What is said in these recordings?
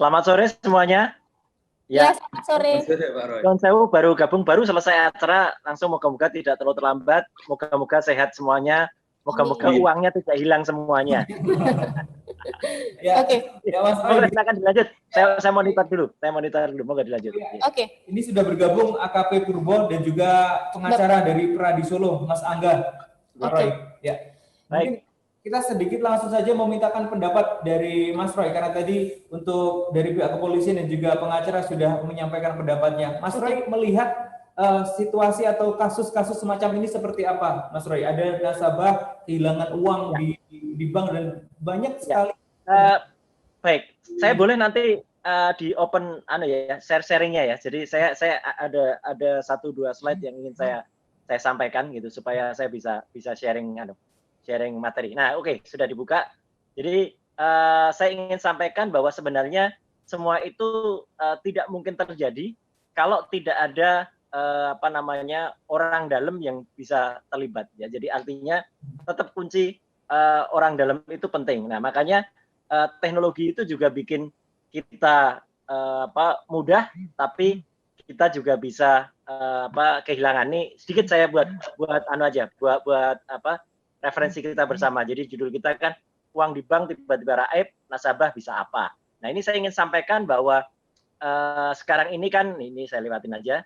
Selamat sore semuanya. Ya, selamat sore. Don Sewu baru gabung, baru selesai acara, langsung moga-moga tidak terlalu terlambat, moga-moga sehat semuanya, moga-moga uangnya tidak hilang semuanya. Ya, Oke. Ya, Mas Moga silakan dilanjut. Saya monitor dulu, moga dilanjut. Oke. Ini sudah bergabung AKP Purbo dan juga pengacara dari Pradi Solo, Mas Angga. Roy. Ya. Mungkin kita sedikit langsung saja memintakan pendapat dari Mas Roy, karena tadi untuk dari pihak kepolisian dan juga pengacara sudah menyampaikan pendapatnya. Mas Roy melihat situasi atau kasus-kasus semacam ini seperti apa, Mas Roy? Ada nasabah kehilangan uang di bank dan banyak sekali. Baik, saya boleh nanti di open sharingnya ya. Jadi saya ada 1-2 slide yang ingin saya sampaikan gitu supaya saya bisa sharing materi. Nah, oke, sudah dibuka. Jadi saya ingin sampaikan bahwa sebenarnya semua itu tidak mungkin terjadi kalau tidak ada orang dalam yang bisa terlibat ya. Jadi artinya tetap kunci orang dalam itu penting. Nah, makanya teknologi itu juga bikin kita mudah, tapi kita juga bisa kehilangan. Nih sedikit saya buat referensi kita bersama. Jadi judul kita kan uang di bank tiba-tiba raib, nasabah bisa apa. Nah, ini saya ingin sampaikan bahwa sekarang ini kan, ini saya lewatin aja.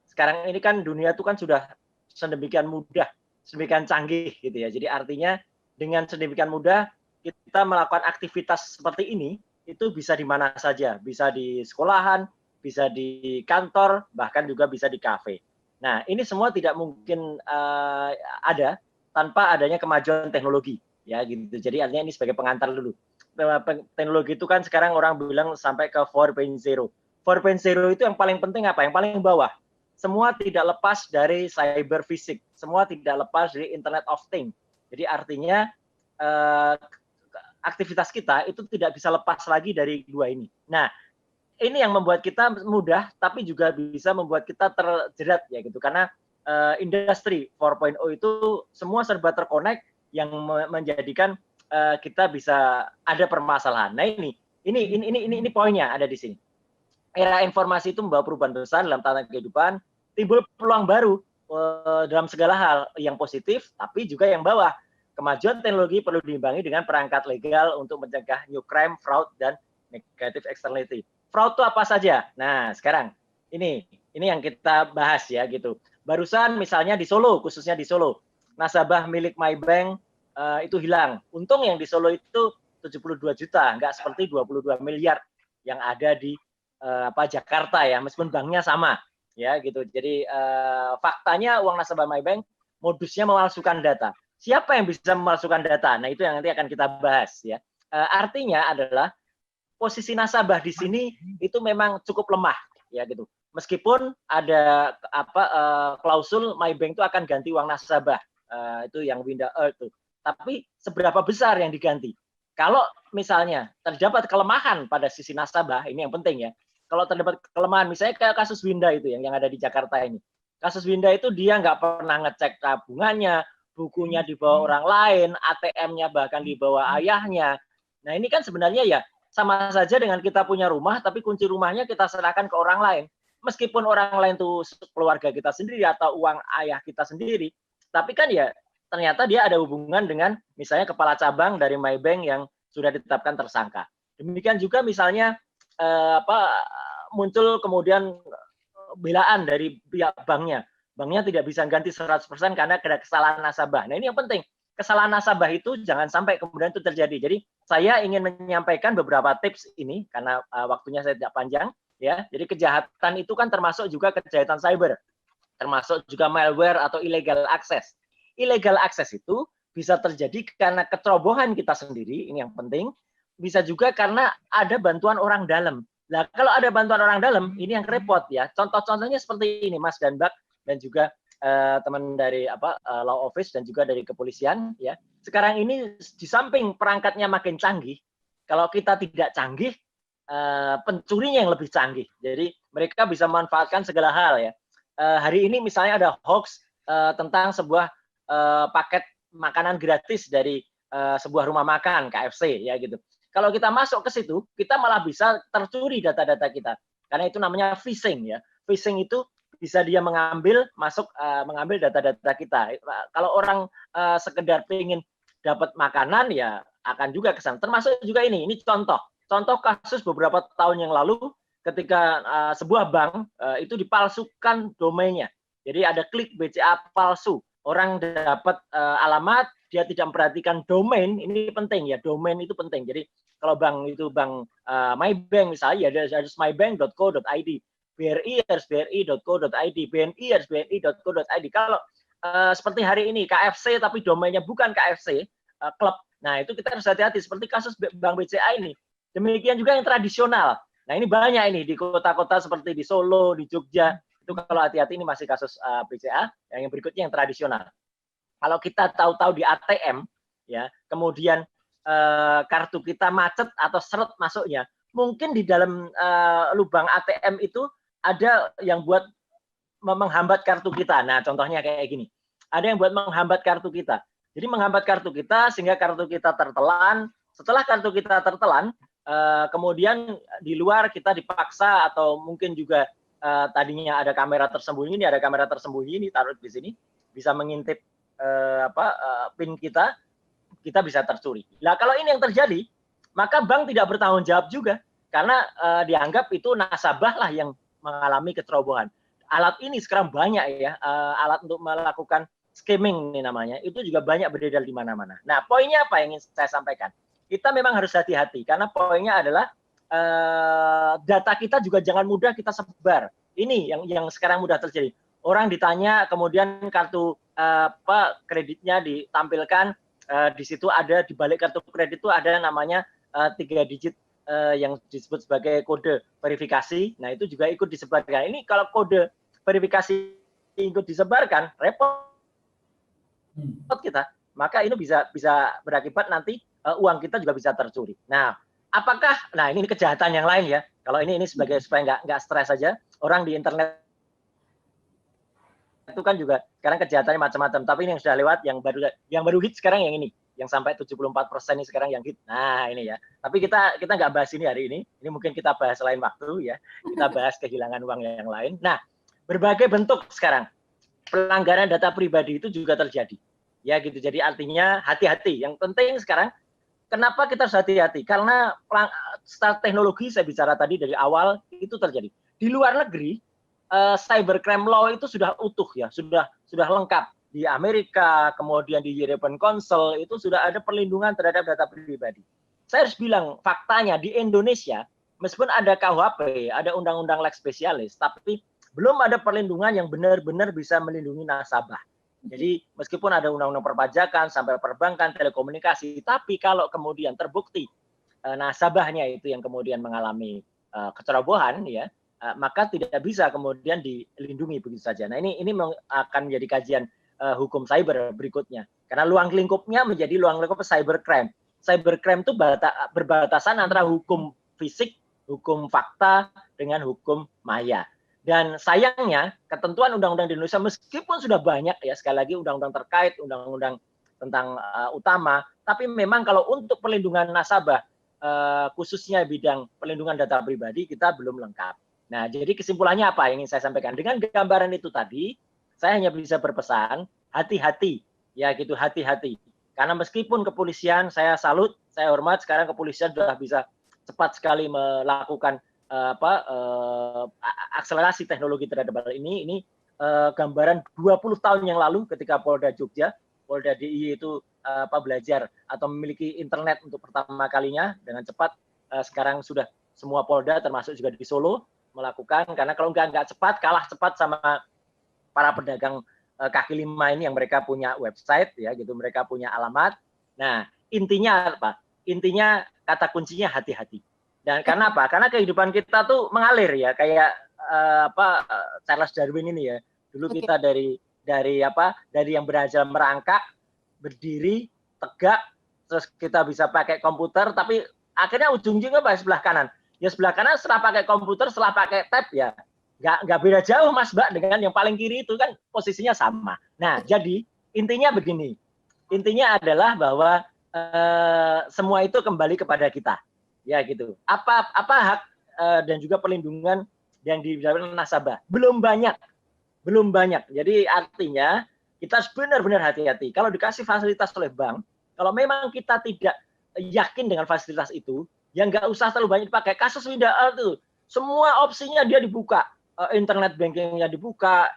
Sekarang ini kan dunia itu kan sudah sedemikian mudah, sedemikian canggih gitu ya. Jadi artinya dengan sedemikian mudah kita melakukan aktivitas seperti ini itu bisa di mana saja, bisa di sekolahan, bisa di kantor, bahkan juga bisa di kafe. Nah, ini semua tidak mungkin ada tanpa adanya kemajuan teknologi ya gitu. Jadi artinya ini sebagai pengantar dulu. Teknologi itu kan sekarang orang bilang sampai ke 4.0. 4.0 itu yang paling penting apa? Yang paling bawah. Semua tidak lepas dari cyber fisik, semua tidak lepas dari Internet of Things. Jadi artinya aktivitas kita itu tidak bisa lepas lagi dari dua ini. Nah, ini yang membuat kita mudah, tapi juga bisa membuat kita terjerat ya gitu. Karena industri 4.0 itu semua serba terkonek yang menjadikan kita bisa ada permasalahan. Nah, ini poinnya ada di sini. Era informasi itu membawa perubahan besar dalam tatanan kehidupan, timbul peluang baru dalam segala hal yang positif, tapi juga yang bawah. Kemajuan teknologi perlu diimbangi dengan perangkat legal untuk mencegah new crime, fraud, dan negative externality. Fraud itu apa saja? Nah, sekarang ini yang kita bahas ya gitu. Barusan misalnya di Solo, khususnya di Solo, nasabah milik MyBank itu hilang. Untung yang di Solo itu 72 juta, nggak seperti 22 miliar yang ada di Jakarta ya, meskipun banknya sama ya gitu. Jadi faktanya uang nasabah MyBank modusnya memalsukan data. Siapa yang bisa memalsukan data? Nah, itu yang nanti akan kita bahas ya. Artinya adalah posisi nasabah di sini itu memang cukup lemah ya gitu. Meskipun ada klausul MyBank itu akan ganti uang nasabah, itu yang Winda itu. Tapi seberapa besar yang diganti? Kalau misalnya terdapat kelemahan pada sisi nasabah, ini yang penting ya. Kalau terdapat kelemahan, misalnya kayak kasus Winda itu yang ada di Jakarta ini. Kasus Winda itu dia nggak pernah ngecek tabungannya, bukunya dibawa orang lain, ATM-nya bahkan dibawa ayahnya. Nah, ini kan sebenarnya ya sama saja dengan kita punya rumah, tapi kunci rumahnya kita serahkan ke orang lain. Meskipun orang lain itu keluarga kita sendiri atau uang ayah kita sendiri, tapi kan ya ternyata dia ada hubungan dengan misalnya kepala cabang dari MyBank yang sudah ditetapkan tersangka. Demikian juga misalnya muncul kemudian belaan dari pihak banknya. Banknya tidak bisa ganti 100% karena ada kesalahan nasabah. Nah, ini yang penting. Kesalahan nasabah itu jangan sampai kemudian itu terjadi. Jadi saya ingin menyampaikan beberapa tips ini karena waktunya saya tidak panjang ya. Jadi kejahatan itu kan termasuk juga kejahatan cyber. Termasuk juga malware atau illegal access. Illegal access itu bisa terjadi karena kecerobohan kita sendiri, ini yang penting. Bisa juga karena ada bantuan orang dalam. Nah, kalau ada bantuan orang dalam, ini yang repot ya. Contoh-contohnya seperti ini, Mas Danbak dan juga teman dari law office dan juga dari kepolisian ya. Sekarang ini di samping perangkatnya makin canggih, kalau kita tidak canggih, pencurinya yang lebih canggih. Jadi mereka bisa memanfaatkan segala hal ya. Hari ini misalnya ada hoax tentang sebuah paket makanan gratis dari sebuah rumah makan KFC ya gitu. kalau kita masuk ke situ, kita malah bisa tercuri data-data kita. Karena itu namanya phishing ya. Phishing itu bisa dia mengambil data-data kita. Kalau orang sekedar ingin dapat makanan ya akan juga ke sana. Termasuk juga ini contoh kasus beberapa tahun yang lalu ketika sebuah bank itu dipalsukan domainnya. Jadi ada klik BCA palsu. Orang dapat alamat, dia tidak memperhatikan domain, ini penting ya, domain itu penting. Jadi kalau bank itu bank MyBank misalnya, ya harus mybank.co.id, BRI harus bri.co.id, BNI harus bni.co.id. Kalau seperti hari ini KFC tapi domainnya bukan KFC klub, nah itu kita harus hati-hati seperti kasus Bank BCA ini. Demikian juga yang tradisional. Nah ini banyak ini di kota-kota seperti di Solo, di Jogja, itu kalau hati-hati ini masih kasus BCA. Yang berikutnya yang tradisional. Kalau kita tahu-tahu di ATM, ya kemudian kartu kita macet atau seret masuknya, mungkin di dalam lubang ATM itu ada yang buat menghambat kartu kita. Nah, contohnya kayak gini. Ada yang buat menghambat kartu kita. Jadi menghambat kartu kita sehingga kartu kita tertelan. Setelah kartu kita tertelan, kemudian di luar kita dipaksa atau mungkin juga tadinya ada kamera tersembunyi, ini ada kamera tersembunyi, ini taruh di sini, bisa mengintip PIN kita bisa tercuri. Nah, kalau ini yang terjadi, maka bank tidak bertanggung jawab juga karena dianggap itu nasabah lah yang mengalami kecerobohan. Alat ini sekarang banyak ya, alat untuk melakukan skimming ini namanya, itu juga banyak beredar di mana-mana. Nah, poinnya apa yang ingin saya sampaikan? Kita memang harus hati-hati karena poinnya adalah data kita juga jangan mudah kita sebar. Ini yang sekarang mudah terjadi. Orang ditanya, kemudian kartu kreditnya ditampilkan, di situ ada di balik kartu kredit itu ada namanya 3 digit yang disebut sebagai kode verifikasi. Nah itu juga ikut disebarkan. Ini kalau kode verifikasi ikut disebarkan, repot kita. Maka ini bisa berakibat nanti uang kita juga bisa tercuri. Nah, apakah? Nah ini kejahatan yang lain ya. Kalau ini sebagai supaya nggak stres saja. Orang di internet itu kan juga sekarang kejahatannya macam-macam. Tapi ini yang sudah lewat, yang baru hit sekarang yang ini, yang sampai 74% ini sekarang yang hit. Nah ini ya. Tapi kita nggak bahas ini hari ini. Ini mungkin kita bahas lain waktu ya. Kita bahas kehilangan uang yang lain. Nah, berbagai bentuk sekarang pelanggaran data pribadi itu juga terjadi. Ya gitu. Jadi artinya hati-hati. Yang penting sekarang, kenapa kita harus hati-hati? Karena start teknologi saya bicara tadi dari awal itu terjadi. Di luar negeri, cybercrime law itu sudah utuh ya, sudah lengkap. Di Amerika, kemudian di European Council itu sudah ada perlindungan terhadap data pribadi. Saya harus bilang faktanya di Indonesia, meskipun ada KUHP, ada undang-undang lex specialis, tapi belum ada perlindungan yang benar-benar bisa melindungi nasabah. Jadi meskipun ada undang-undang perpajakan sampai perbankan, telekomunikasi, tapi kalau kemudian terbukti nasabahnya itu yang kemudian mengalami kecerobohan, ya, maka tidak bisa kemudian dilindungi begitu saja. Nah ini akan menjadi kajian hukum cyber berikutnya. Karena luang lingkupnya menjadi luang lingkup cybercrime. Cybercrime itu berbatasan antara hukum fisik, hukum fakta dengan hukum maya. Dan sayangnya ketentuan undang-undang di Indonesia meskipun sudah banyak ya, sekali lagi undang-undang terkait, undang-undang tentang utama, tapi memang kalau untuk perlindungan nasabah khususnya bidang perlindungan data pribadi kita belum lengkap. Nah, jadi kesimpulannya apa yang ingin saya sampaikan? Dengan gambaran itu tadi, saya hanya bisa berpesan hati-hati, ya gitu, hati-hati. Karena meskipun kepolisian saya salut, saya hormat, sekarang kepolisian sudah bisa cepat sekali melakukan akselerasi teknologi terhadap hal ini. Ini gambaran 20 tahun yang lalu ketika Polda Jogja, Polda DIY itu belajar atau memiliki internet untuk pertama kalinya dengan cepat. Sekarang sudah semua Polda termasuk juga di Solo melakukan, karena kalau nggak cepat, kalah cepat sama para pedagang kaki lima ini yang mereka punya website ya gitu, mereka punya alamat. Nah intinya apa? Intinya kata kuncinya hati-hati. Dan karena apa? Karena kehidupan kita tuh mengalir ya, kayak Charles Darwin ini ya. Dulu kita dari yang berhasil merangkak, berdiri, tegak, terus kita bisa pakai komputer, tapi akhirnya ujung-ujungnya sebelah kanan. Ya sebelah kanan setelah pakai komputer, setelah pakai tab ya nggak beda jauh Mas Mbak dengan yang paling kiri itu kan posisinya sama. Nah jadi intinya begini, intinya adalah bahwa semua itu kembali kepada kita, ya gitu. Apa hak dan juga perlindungan yang diberikan nasabah belum banyak. Jadi artinya kita harus benar-benar hati-hati. Kalau dikasih fasilitas oleh bank, kalau memang kita tidak yakin dengan fasilitas itu, ya nggak usah terlalu banyak dipakai. Kasus Winda itu semua opsinya dia dibuka, internet bankingnya dibuka,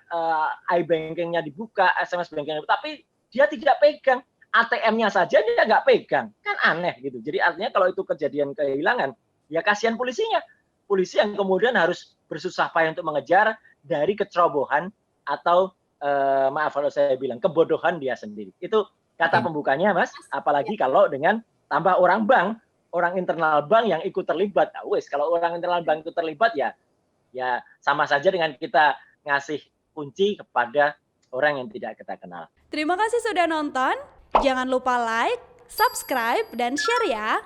iBankingnya dibuka, SMS bankingnya, tapi dia tidak pegang. ATM-nya saja dia nggak pegang, kan aneh gitu. Jadi artinya kalau itu kejadian kehilangan, ya kasihan polisinya. Polisi yang kemudian harus bersusah payah untuk mengejar dari kecerobohan atau maaf kalau saya bilang kebodohan dia sendiri. Itu kata pembukanya, Mas. Apalagi kalau dengan tambah orang bank, orang internal bank yang ikut terlibat. Nah, kalau orang internal bank ikut terlibat ya sama saja dengan kita ngasih kunci kepada orang yang tidak kita kenal. Terima kasih sudah nonton. Jangan lupa like, subscribe, dan share ya.